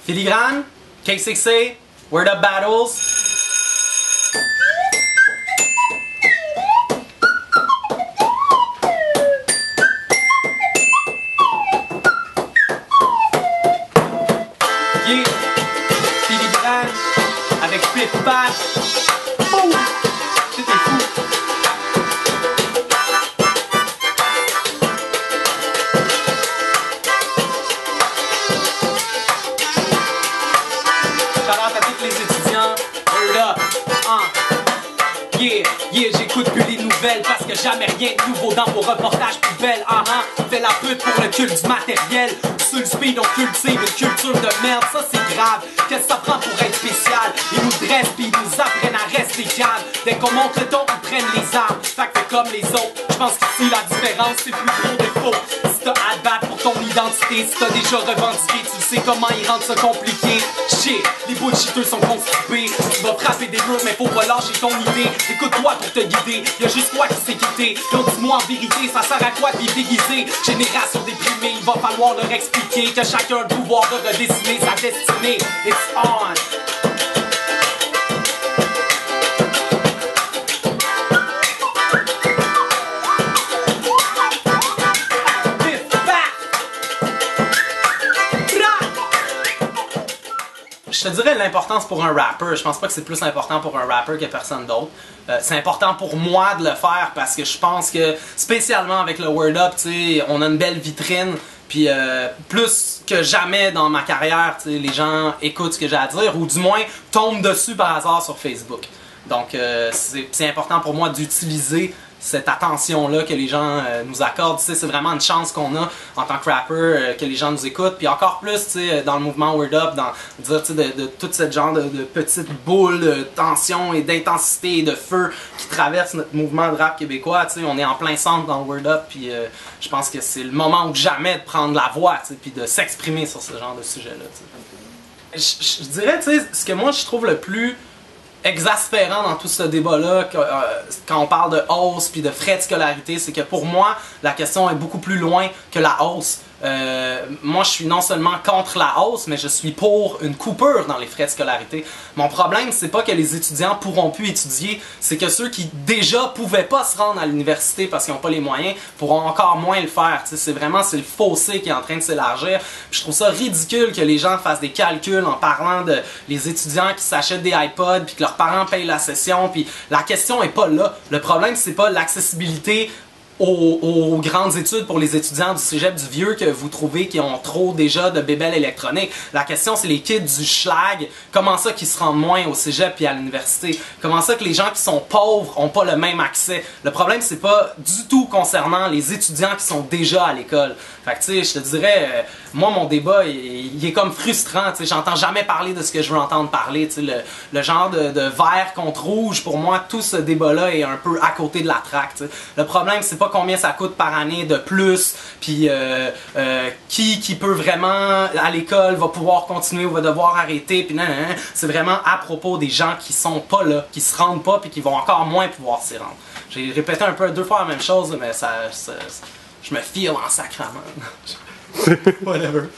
Filigrane, K6A, Word Up Battles. Yeah, Filigrane, avec Flip Pat. Oh, c'était fou. Shout-out à tous les étudiants, Word Up, Yeah, j'écoute plus les nouvelles parce que jamais rien de nouveau dans vos reportages poubelles. Fais la pute pour le culte du matériel. Sur le speed, on cultive une culture de merde, ça c'est grave. Qu'est-ce que ça prend pour être spécial? Ils nous dressent pis ils nous apprennent à rester calmes. Dès qu'on monte le ton, ils prennent les armes. Fait que fais comme les autres. J'pense qu'ici la différence c'est plus gros défaut. Si t'as à te battre pour ton identité, si t'as déjà revendiqué, tu sais comment ils rendent ça compliqué. Shit, les bullshitters sont constipés. Tu vas frapper des murs mais faut pas lâcher ton idée. Écoute-toi pour te guider, y'a juste toi qui sais quitter. Donc dis-moi en vérité, ça sert à quoi de les déguiser? Génération déprimée, il va falloir leur expliquer que chacun a le pouvoir de redessiner sa destinée. It's on! Je te dirais l'importance pour un rapper, je pense pas que c'est plus important pour un rapper que personne d'autre. C'est important pour moi de le faire parce que je pense que, spécialement avec le Word Up, on a une belle vitrine. Puis plus que jamais dans ma carrière, les gens écoutent ce que j'ai à dire ou du moins tombent dessus par hasard sur Facebook. Donc c'est important pour moi d'utiliser cette attention-là que les gens nous accordent. C'est vraiment une chance qu'on a en tant que rapper que les gens nous écoutent. Puis encore plus dans le mouvement Word Up, de tout ce genre de petites boules de tension et d'intensité et de feu qui traversent notre mouvement de rap québécois. On est en plein centre dans le Word Up. Puis je pense que c'est le moment ou jamais de prendre la voix puis de s'exprimer sur ce genre de sujet-là. Je dirais, ce que moi je trouve le plus exaspérant dans tout ce débat-là, quand on parle de hausse puis de frais de scolarité, c'est que pour moi, la question est beaucoup plus loin que la hausse. Moi, je suis non seulement contre la hausse, mais je suis pour une coupure dans les frais de scolarité. Mon problème, c'est pas que les étudiants pourront plus étudier, c'est que ceux qui déjà pouvaient pas se rendre à l'université parce qu'ils n'ont pas les moyens, pourront encore moins le faire. C'est le fossé qui est en train de s'élargir. Je trouve ça ridicule que les gens fassent des calculs en parlant de les étudiants qui s'achètent des iPods puis que leurs parents payent la session. Puis la question est pas là. Le problème, c'est pas l'accessibilité aux grandes études pour les étudiants du cégep du Vieux que vous trouvez qui ont trop déjà de bébelles électroniques. La question, c'est les kids du schlag. Comment ça qu'ils se rendent moins au cégep et à l'université? Comment ça que les gens qui sont pauvres ont pas le même accès? Le problème, c'est pas du tout concernant les étudiants qui sont déjà à l'école. Fait que tu sais, je te dirais, moi mon débat, il est comme frustrant. Tu sais, j'entends jamais parler de ce que je veux entendre parler. Tu sais, le genre de vert contre rouge, pour moi, tout ce débat-là est un peu à côté de la traque. Tu sais. Le problème, c'est pas combien ça coûte par année de plus, puis qui peut vraiment à l'école va pouvoir continuer ou va devoir arrêter, puis c'est vraiment à propos des gens qui sont pas là, qui se rendent pas, puis qui vont encore moins pouvoir s'y rendre. J'ai répété un peu deux fois la même chose, mais je me file en sacrament. Whatever.